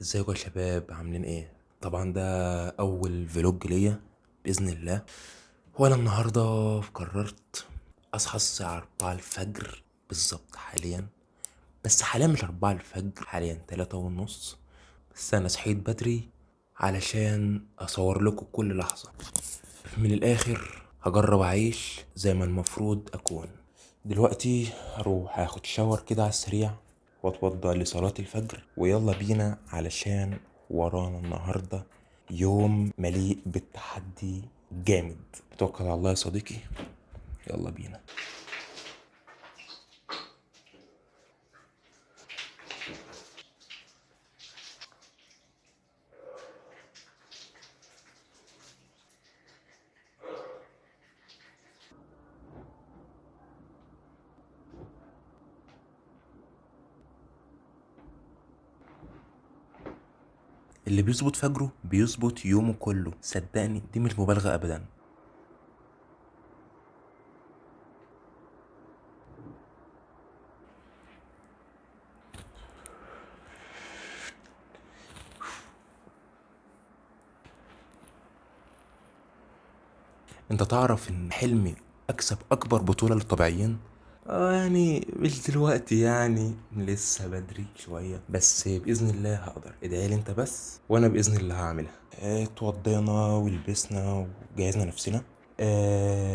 ازيكم يا شباب عاملين ايه؟ طبعا ده اول فلوج ليا باذن الله. وانا النهارده قررت اصحى الساعه 4 الفجر بالظبط حاليا. بس حاليا مش 4 الفجر، حاليا 3 ونص. بس انا صحيت بدري علشان اصور لكم كل لحظه. من الاخر هجرب اعيش زي ما المفروض اكون. دلوقتي هروح اخد شاور كده على السريع واتوضى لصلاة الفجر، ويلا بينا علشان ورانا النهاردة يوم مليء بالتحدي جامد. توكل على الله يا صديقي، يلا بينا. اللي بيظبط فجره بيظبط يومه كله، صدقني دي مش مبالغة ابدا. انت تعرف ان حلمي اكسب اكبر بطولة للطبيعيين؟ يعني مش دلوقتي، يعني لسه بدري شوية، بس بإذن الله هقدر. ادعي لي انت بس وانا بإذن الله هعملها. اتوضينا ولبسنا وجهزنا نفسنا.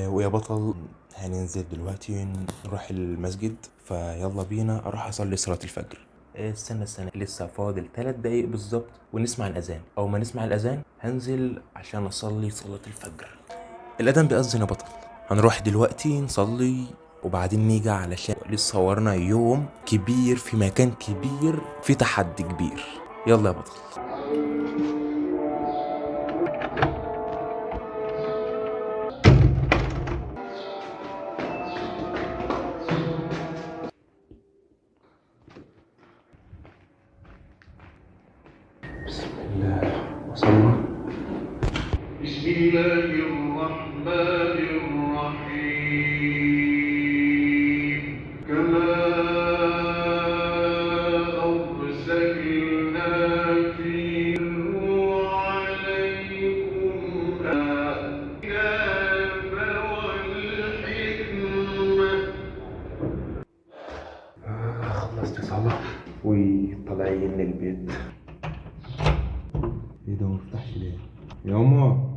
ويا بطل هننزل دلوقتي نروح المسجد، فيلا بينا اروح اصلي صلاة الفجر. استنى لسه فاضل 3 دقايق بالظبط ونسمع الاذان. اول ما نسمع الاذان هنزل عشان اصلي صلاة الفجر. الأذان بيأذن يا بطل. هنروح دلوقتي نصلي وبعدين نيجي علشان لسه ورانا يوم كبير في مكان كبير في تحدي كبير. يلا يا بطل. بسم الله وصلنا. بسم الله الرحمن الرحيم. كما أرسلنا فيكم عليكم الكتاب والحكمة. خلصت صلاة وطالعين من البيت. ايه ده مفتحش ليه؟ ياما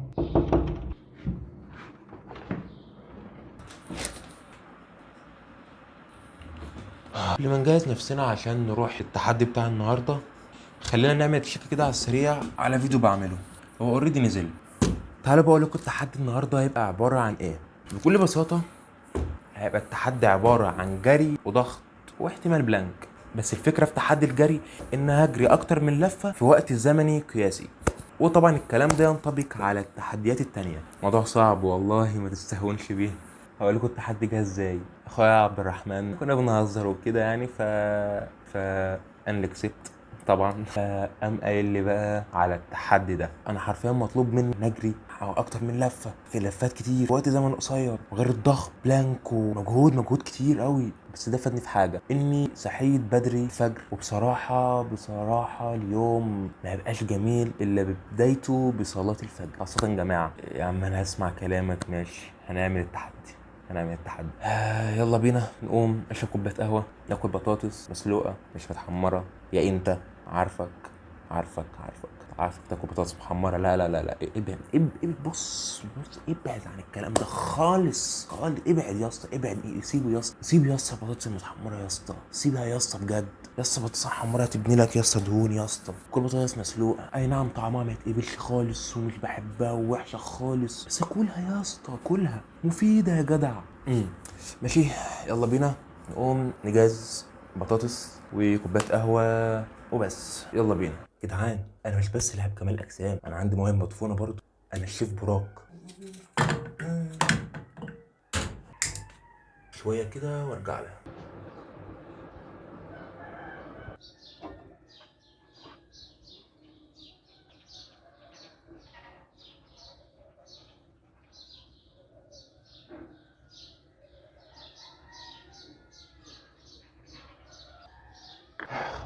قبل ما نجهز نفسنا عشان نروح التحدي بتاع النهارده، خلينا نعمل تشيك كده على السريع على فيديو بعمله. هو اوريدي نزل. تعالوا بقول لكم التحدي النهارده هيبقى عباره عن ايه. بكل بساطه هيبقى التحدي عباره عن جري وضغط واحتمال بلانك. بس الفكره في تحدي الجري ان هجري اكتر من لفه في وقت زمني قياسي. وطبعا الكلام ده ينطبق على التحديات التانية. موضوع صعب والله، ما تستهونش بيه. هقول لكم التحدي جه ازاي. اخويا عبد الرحمن كنا بنهزر وكده يعني ف انا اللي كسبت طبعا. فقام قايل لي بقى على التحدي ده. انا حرفيا مطلوب مني نجري اكتر من لفه في لفات كتير في وقت زمن قصير، وغير الضغط بلانك ومجهود كتير قوي. بس ده فادني في حاجه، اني صحيت بدري الفجر. وبصراحه اليوم ما يبقاش جميل الا ببدايته بصلاه الفجر، خاصه جماعه. يا عم انا هسمع كلامك، ماشي هنعمل التحدي. يلا بينا نقوم نشرب كوبايه قهوه، ناكل بطاطس مسلوقه مش متحمره. يا انت عارفك عارفك تاكل بطاطس محمره. لا ابعد بص ابعد عن الكلام ده خالص. ابعد يا اسطى، ابعد. سيبه يا اسطى البطاطس المتحمره يا اسطى، سيبها يا اسطى بجد. يا اسطى بطاطس محمره تبني لك يا اسطى دهون يا اسطى. كل بطاطس مسلوقه اي نعم طعمها ما يتقبلش خالص ومش بحبها ووحشه خالص، بس كلها يا اسطى كلها مفيده يا جدع. ماشي. يلا بينا نقوم نجهز بطاطس وكوبايه قهوه وبس. يلا بينا جدعان. انا مش بس لاعب كمال اجسام، انا عندي مهمه مدفونه برضو. انا الشيف براك. شويه كده وارجع لها.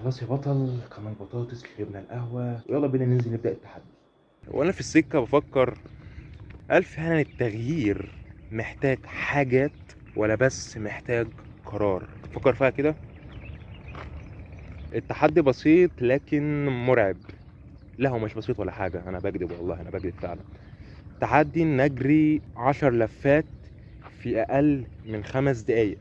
خلاص يا بطل، كمان بطاطس، شربنا القهوة، يلا بينا ننزل نبدأ التحدي. وانا في السكة بفكر، هل فعلا التغيير محتاج حاجات ولا بس محتاج قرار؟ فكر فيها كده. التحدي بسيط لكن مرعب. لا هو مش بسيط ولا حاجة، انا بكذب والله، انا بكذب فعلا. تحدي نجري 10 لفات في اقل من 5 دقايق.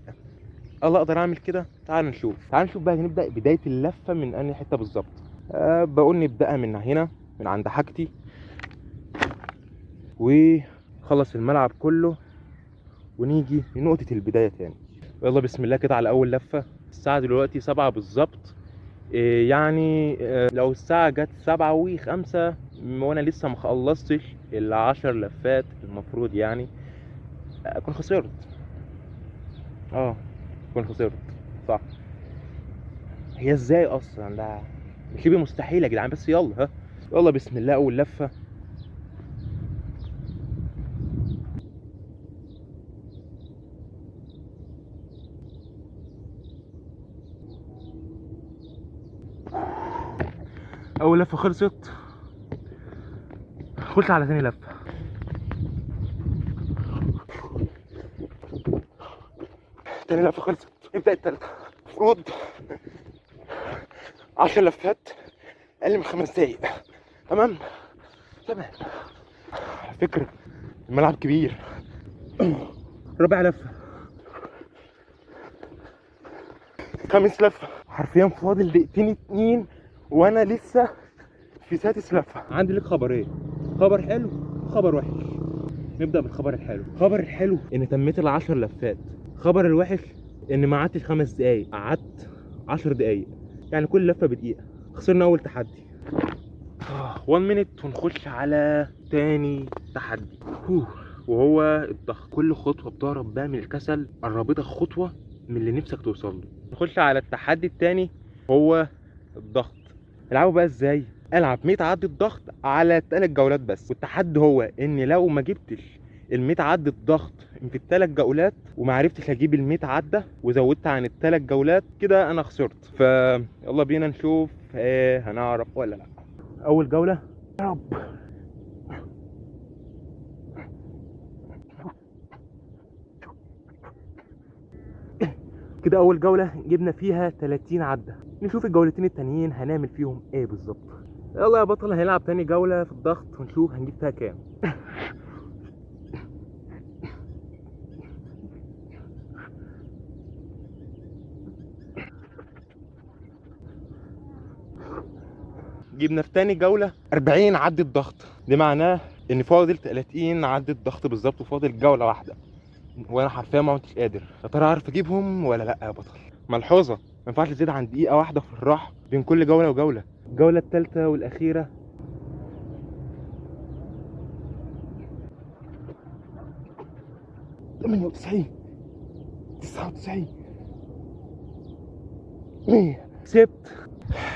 الله اقدر اعمل كده؟ تعال نشوف. بقى نبدأ بداية اللفة من انهي حتة بالظبط. بقول نبدأها من هنا، من عند حاجتي، وخلص الملعب كله ونيجي لنقطة البداية تاني. يلا بسم الله كده على أول لفة. الساعة دلوقتي 7 بالظبط. يعني لو الساعة جت 7:05 وأنا لسه مخلصتش ال10 لفات المفروض يعني أكون خسرت. أكون خسرت صح. هي ازاي أصلا؟ ده شبه مستحيل يا جدعان، بس يلا يلا بسم الله أول لفة. أول لفة خلصت، خش على تاني لفة. تاني لفة خلصت، نبدأ التالتة. المفروض 10 لفات أقل من 5 دقايق. تمام. على فكرة الملعب كبير. رابع لفة، خامس لفة، حرفيا فاضل دقيقتين 2 وأنا لسه في سادس لفة. عندي لك خبرين، خبر حلو وخبر وحش. نبدأ بالخبر الحلو. الخبر الحلو إن تميت ال10 لفات. خبر الوحش إن ما قعدتش 5 دقايق، قعدت 10 دقايق، يعني كل لفة بدقيقة. خسرنا أول تحدي. 1 minute ونخش على تاني تحدي، وهو الضغط. كل خطوة بتهرب بقى من الكسل قربتك خطوة من اللي نفسك توصل له. نخش على التحدي التاني، هو الضغط. العبه بقى ازاي؟ العب 100 عدة ضغط على 3 جولات بس، والتحدي هو ان لو ما جبتش ال100 عدة ضغط في ال3 جولات وما عرفتش اجيب ال100 عدة وزودت عن ال3 جولات كده انا خسرت. فيلا بينا نشوف هنعرف ولا لا. اول جولة يا رب. كده اول جولة جبنا فيها 30 عدة. نشوف الجولتين التانيين هنعمل فيهم ايه بالظبط. يلا يا بطل، هنلعب تاني جولة في الضغط ونشوف هنجيب فيها كام. جبنا في تاني جولة 40 عدة ضغط. ده معناه ان فاضل 30 عدة ضغط بالظبط وفاضل جولة واحدة، وانا حرفيا ما كنتش قادر. يا ترى اعرف اجيبهم ولا لا يا بطل؟ ملحوظة، ما ينفعش تزيد عن دقيقة واحدة في الراحة بين كل جولة وجولة. الجولة الثالثة والأخيرة. 98 99 100.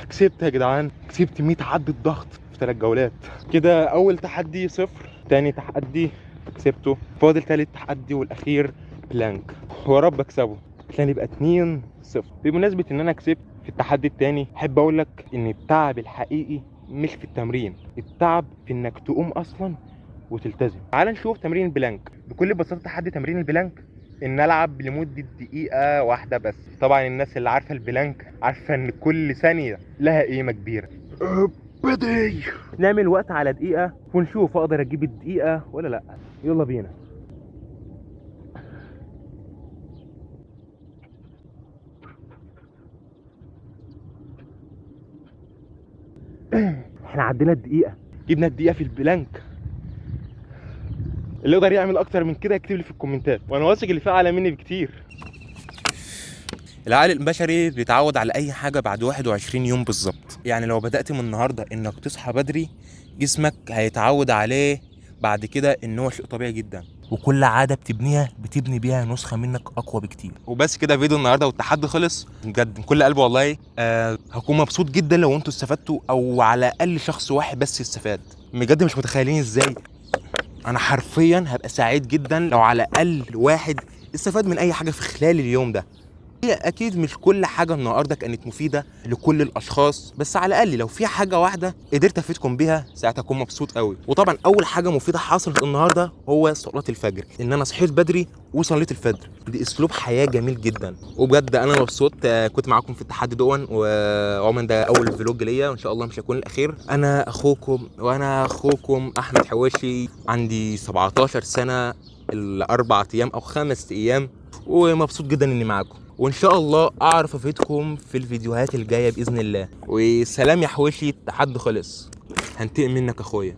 كسبت يا جدعان، كسبت 100 عدة ضغط في 3 جولات. كده أول تحدي 0، تاني تحدي كسبته، فاضل تالت تحدي والأخير بلانك، ورب أكسبه عشان يبقى 2-0. بمناسبة إن أنا كسبت في التحدي التاني، أحب أقول لك إن التعب الحقيقي مش في التمرين، التعب في إنك تقوم أصلا وتلتزم. تعال نشوف تمرين البلانك. بكل بساطة تحدي تمرين البلانك ان العب لمدة دقيقة واحدة بس. طبعا الناس اللي عارفة البلانك عارفة ان كل ثانية لها قيمة كبيرة. بدي نعمل وقت على دقيقة ونشوف اقدر اجيب الدقيقة ولا لا. يلا بينا. احنا عدينا الدقيقة، جبنا الدقيقة في البلانك. اللي يقدر يعمل اكتر من كده يكتب لي في الكومنتات، وانا واثق اللي فيه اعلى مني بكتير. العقل البشري بيتعود على اي حاجه بعد 21 يوم بالظبط. يعني لو بدات من النهارده انك تصحى بدري، جسمك هيتعود عليه بعد كده ان هو شيء طبيعي جدا، وكل عاده بتبنيها بتبني بيها نسخه منك اقوى بكتير. وبس كده فيديو النهارده والتحدي خلص. بجد من كل قلبي والله. هكون مبسوط جدا لو انتوا استفدتوا، او على الاقل شخص واحد بس استفاد. بجد مش متخيلين ازاي انا حرفيا هبقى سعيد جدا لو على الاقل واحد استفاد من اي حاجه في خلال اليوم ده. هي اكيد مش كل حاجه النهارده كانت مفيده لكل الاشخاص، بس على الاقل لو في حاجه واحده قدرت افيدكم بيها ساعتها اكون مبسوط قوي. وطبعا اول حاجه مفيده حصلت النهارده هو صلاه الفجر، ان انا صحيت بدري وصليت الفجر. دي اسلوب حياه جميل جدا، وبجد انا مبسوط. كنت معاكم في التحدي دون، وعموما ده اول فلوج ليا وان شاء الله مش هيكون الاخير. انا اخوكم احمد حواشي، عندي 17 سنه، الاربع ايام او 5 ايام، ومبسوط جدا اني معاكم، وان شاء الله اعرف افيدكم في الفيديوهات الجايه باذن الله. وسلام يا حوشي، التحدي خلص، هنتقم منك اخويا.